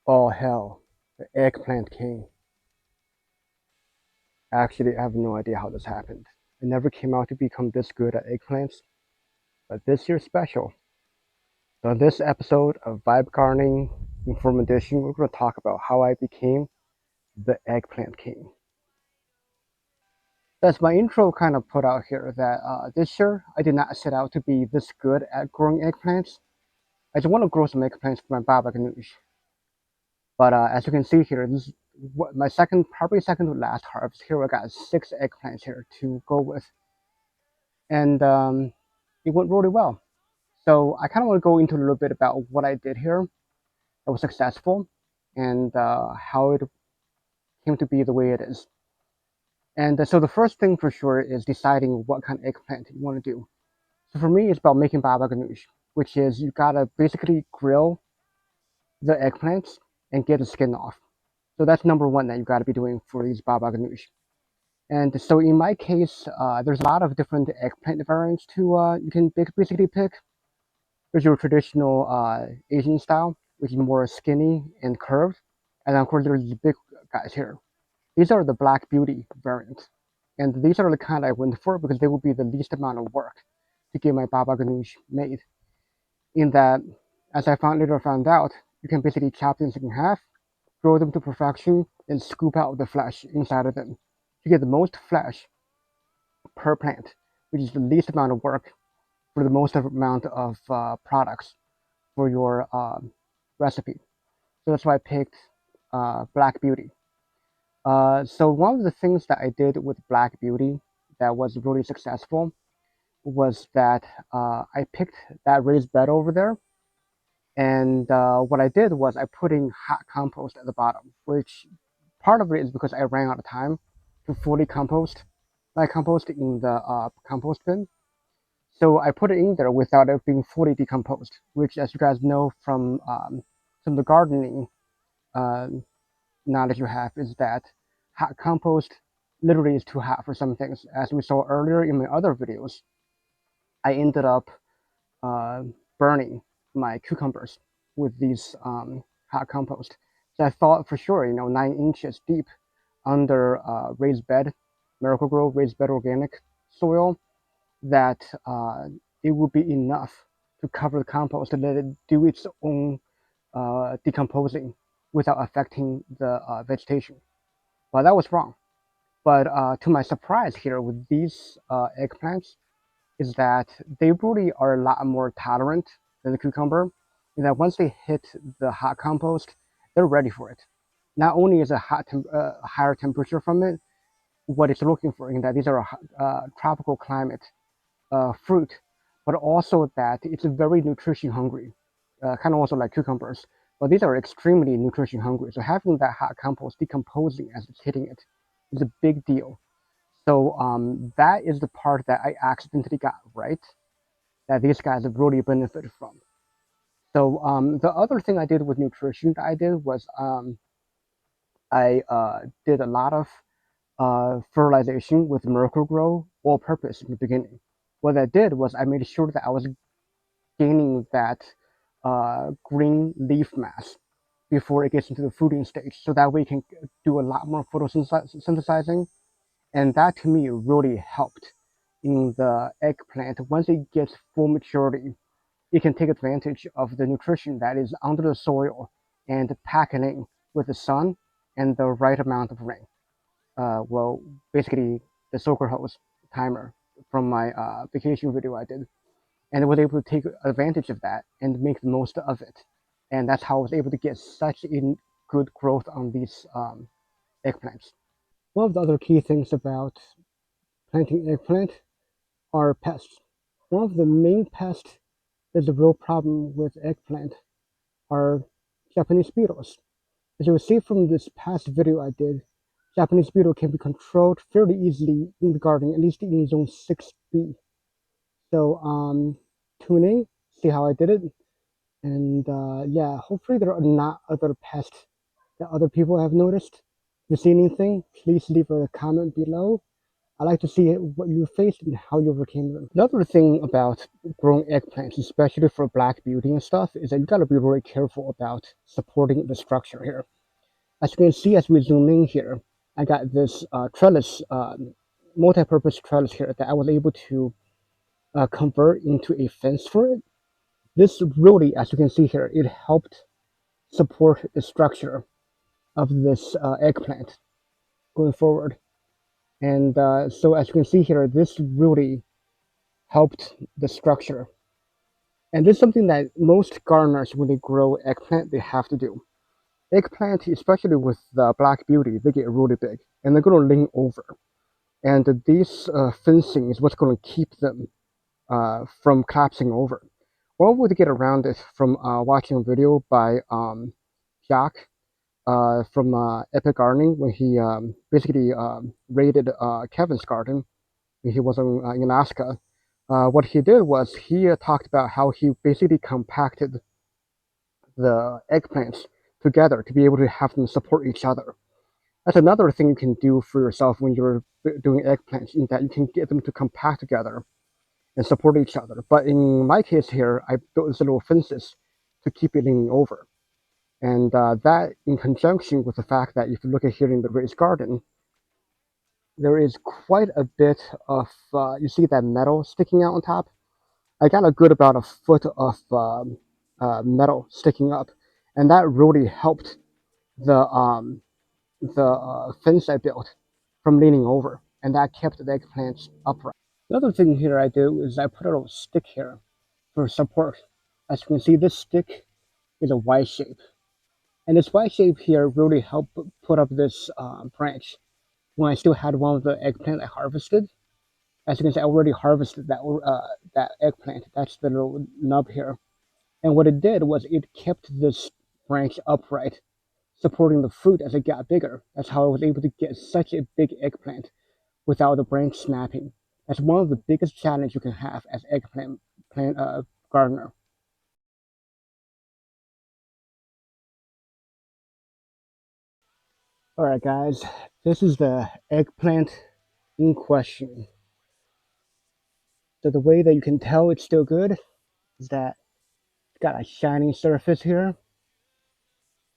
Oh hell, the eggplant king. Actually, I have no idea how this happened. I never came out to become this good at eggplants, but this year's special. So in this episode of Vibe Gardening Inform Edition, we're going to talk about how I became the eggplant king. That's my intro kind of put out here that this year I did not set out to be this good at growing eggplants. I just want to grow some eggplants for my baba ganoush. But as you can see here, this is my probably second to last harvest. Here I got 6 eggplants here to go with, and it went really well. So I kind of want to go into a little bit about what I did here that was successful, and how it came to be the way it is. And so the first thing for sure is deciding what kind of eggplant you want to do. So for me, it's about making baba ganoush, which is you gotta basically grill the eggplants and get the skin off. So that's number one that you gotta be doing for these baba ganoush. And so in my case, there's a lot of different eggplant variants to you can basically pick. There's your traditional Asian style, which is more skinny and curved, and then of course there's the big guys here. These are the Black Beauty variants, and these are the kind I went for because they will be the least amount of work to get my baba ganoush made. In that, as I later found out, you can basically chop them in half, grow them to perfection, and scoop out the flesh inside of them to get the most flesh per plant, which is the least amount of work for the most amount of products for your recipe. So that's why I picked Black Beauty. So one of the things that I did with Black Beauty that was really successful was that I picked that raised bed over there, and what I did was I put in hot compost at the bottom, which part of it is because I ran out of time to fully compost my compost in the compost bin. So I put it in there without it being fully decomposed, which, as you guys know from some of the gardening uh, knowledge you have, is that hot compost literally is too hot for some things. As we saw earlier in my other videos, I ended up uh, burning my cucumbers with these hot compost. So I thought for sure, 9 inches deep under raised bed, Miracle-Gro raised bed organic soil, that it would be enough to cover the compost and let it do its own decomposing without affecting the vegetation. But that was wrong. But to my surprise here with these eggplants is that they really are a lot more tolerant than the cucumber. In that once they hit the hot compost, they're ready for it. Not only is a higher temperature from it, what it's looking for in that these are a tropical climate fruit, but also that it's very nutrition hungry, kind of also like cucumbers. But these are extremely nutrition hungry. So having that hot compost decomposing as it's hitting it is a big deal. So that is the part that I accidentally got right, that these guys have really benefited from. So the other thing I did with nutrition that I did was I did a lot of fertilization with Miracle-Gro all-purpose in the beginning. What I did was I made sure that I was gaining that green leaf mass before it gets into the fruiting stage, so that way you can do a lot more photosynthesizing. And that to me really helped in the eggplant. Once it gets full maturity, it can take advantage of the nutrition that is under the soil and pack it in with the sun and the right amount of rain. Well, basically the soaker hose timer from my vacation video I did, and I was able to take advantage of that and make the most of it. And that's how I was able to get such a good growth on these eggplants. One of the other key things about planting eggplant are pests. One of the main pests that's a real problem with eggplant are Japanese beetles. As you will see from this past video I did, Japanese beetle can be controlled fairly easily in the garden, at least in zone 6B. So tune in, see how I did it, and yeah, hopefully there are not other pests that other people have noticed. If you see anything, please leave a comment below, I like to see what you faced and how you overcame them. Another thing about growing eggplants, especially for black beauty and stuff, is that you gotta be really careful about supporting the structure here. As you can see, as we zoom in here, I got this trellis, multi-purpose trellis here that I was able to convert into a fence for it. This really, as you can see here, it helped support the structure of this eggplant going forward. And so as you can see here, this really helped the structure. And this is something that most gardeners, when they grow eggplant, they have to do. Eggplant, especially with the black beauty, they get really big and they're going to lean over. And this fencing is what's going to keep them from collapsing over. One way to get around it from watching a video by Jack from Epic Gardening when he basically raided Kevin's garden when he was in Alaska. What he did was he talked about how he basically compacted the eggplants together to be able to have them support each other. That's another thing you can do for yourself when you're doing eggplants, in that you can get them to compact together and support each other. But in my case here, I built these little fences to keep it leaning over. And that, in conjunction with the fact that if you look at here in the raised garden, there is quite a bit of, you see that metal sticking out on top? I got a good about a foot of metal sticking up, and that really helped the fence I built from leaning over, and that kept the eggplants upright. The other thing here I do is I put a little stick here for support. As you can see, this stick is a Y shape, and this Y shape here really helped put up this branch when I still had one of the eggplant I harvested. As you can see, I already harvested that eggplant. That's the little nub here. And what it did was it kept this branch upright, supporting the fruit as it got bigger. That's how I was able to get such a big eggplant without the branch snapping. That's one of the biggest challenges you can have as eggplant gardener. All right, guys, this is the eggplant in question. So the way that you can tell it's still good is that it's got a shiny surface here,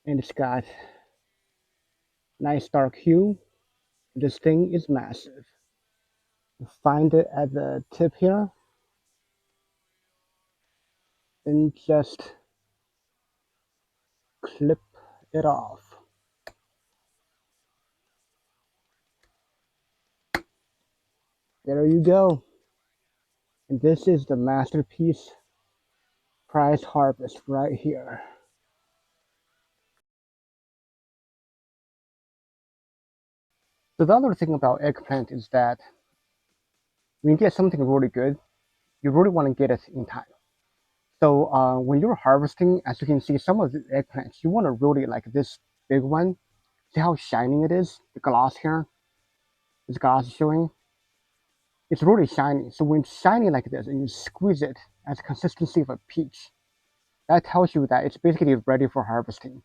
and it's got nice dark hue. This thing is massive. Find it at the tip here and just clip it off. There you go. And this is the masterpiece prize harvest right here. So the other thing about eggplant is that when you get something really good, you really want to get it in time. So when you're harvesting, as you can see, some of the eggplants, you want to really like this big one. See how shining it is? The gloss here, this gloss is showing. It's really shiny. So when it's shiny like this and you squeeze it as consistency of a peach, that tells you that it's basically ready for harvesting.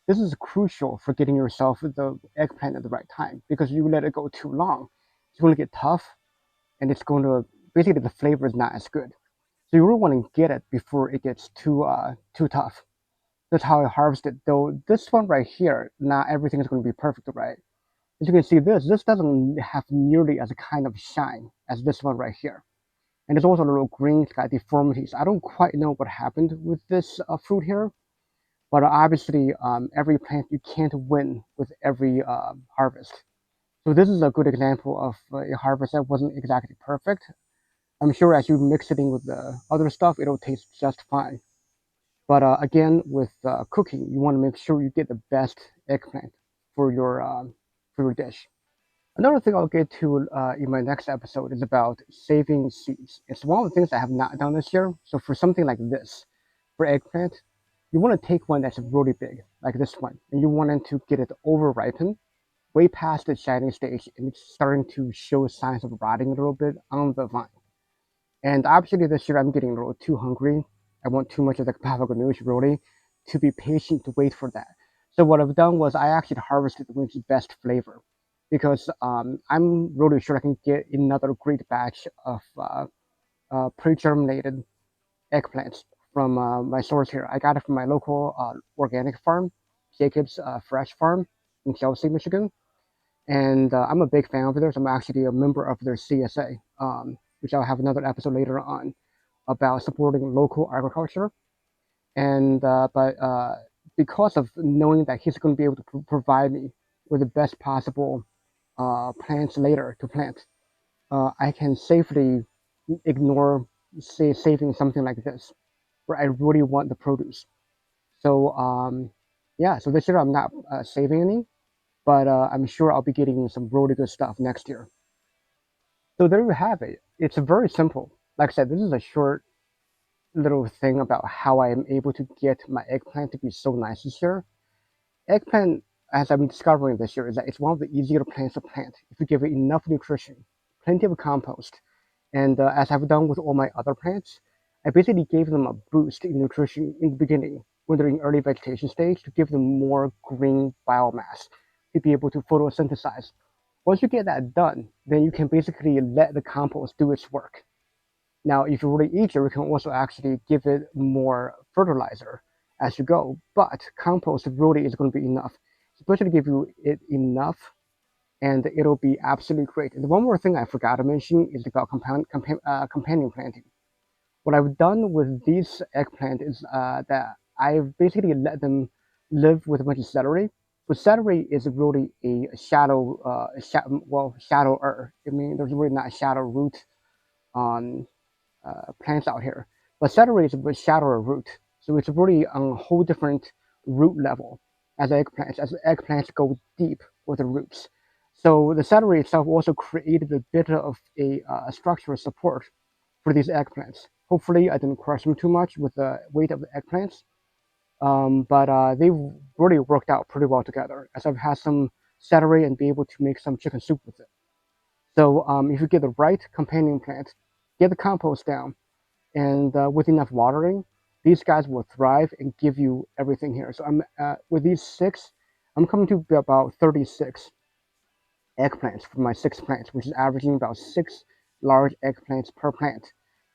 This is crucial for getting yourself the eggplant at the right time, because you let it go too long, it's going to get tough and it's going to, basically the flavor is not as good. So you really want to get it before it gets too tough. That's how I harvest it. Though this one right here, not everything is going to be perfect, right? As you can see, this doesn't have nearly as a kind of shine as this one right here. And it's also a little green, it's got deformities. I don't quite know what happened with this fruit here, but obviously every plant, you can't win with every harvest. So this is a good example of a harvest that wasn't exactly perfect. I'm sure as you mix it in with the other stuff, it'll taste just fine. But again, with cooking, you want to make sure you get the best eggplant for your dish. Another thing I'll get to in my next episode is about saving seeds. It's one of the things I have not done this year. So for something like this, for eggplant, you want to take one that's really big, like this one, and you want to get it over ripened, way past the shining stage, and it's starting to show signs of rotting a little bit on the vine. And obviously this year I'm getting a little too hungry. I want too much of the Papa Ganoush really to be patient to wait for that. So what I've done was I actually harvested the best flavor. because I'm really sure I can get another great batch of pre-germinated eggplants from my source here. I got it from my local organic farm, Jacob's Fresh Farm in Chelsea, Michigan. And I'm a big fan of theirs. I'm actually a member of their CSA, which I'll have another episode later on about supporting local agriculture. And because of knowing that he's going to be able to provide me with the best possible plants later to plant, I can safely ignore, say, saving something like this, where I really want the produce. So yeah, so this year I'm not saving any, but I'm sure I'll be getting some really good stuff next year. So there you have it. It's very simple. Like I said, this is a short little thing about how I am able to get my eggplant to be so nice this year. Eggplant, as I'm discovering this year, is that it's one of the easier plants to plant if you give it enough nutrition, plenty of compost. And as I've done with all my other plants, I basically gave them a boost in nutrition in the beginning when they're in early vegetation stage to give them more green biomass to be able to photosynthesize. Once you get that done, then you can basically let the compost do its work. Now, if you're really eager, you can also actually give it more fertilizer as you go. But compost really is going to be enough, especially give you it enough, and it'll be absolutely great. And one more thing I forgot to mention is about companion planting. What I've done with these eggplant is that I've basically let them live with a bunch of celery. But celery is really a shadow, shadower. I mean, there's really not a shadow root on plants out here. But celery is a shallower root, so it's really on a whole different root level as eggplants. As eggplants go deep with the roots, so the celery itself also created a bit of a structural support for these eggplants. Hopefully, I didn't crush them too much with the weight of the eggplants, but they've really worked out pretty well together. As I've had some celery and be able to make some chicken soup with it. So if you get the right companion plant, get the compost down, and with enough watering, these guys will thrive and give you everything here. So I'm with these six, I'm coming to be about 36 eggplants for my six plants, which is averaging about six large eggplants per plant.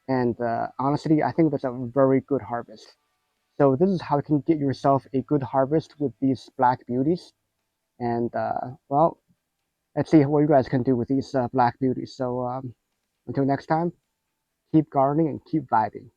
And honestly, I think that's a very good harvest. So this is how you can get yourself a good harvest with these black beauties. And well, let's see what you guys can do with these black beauties. So until next time, keep gardening and keep vibing.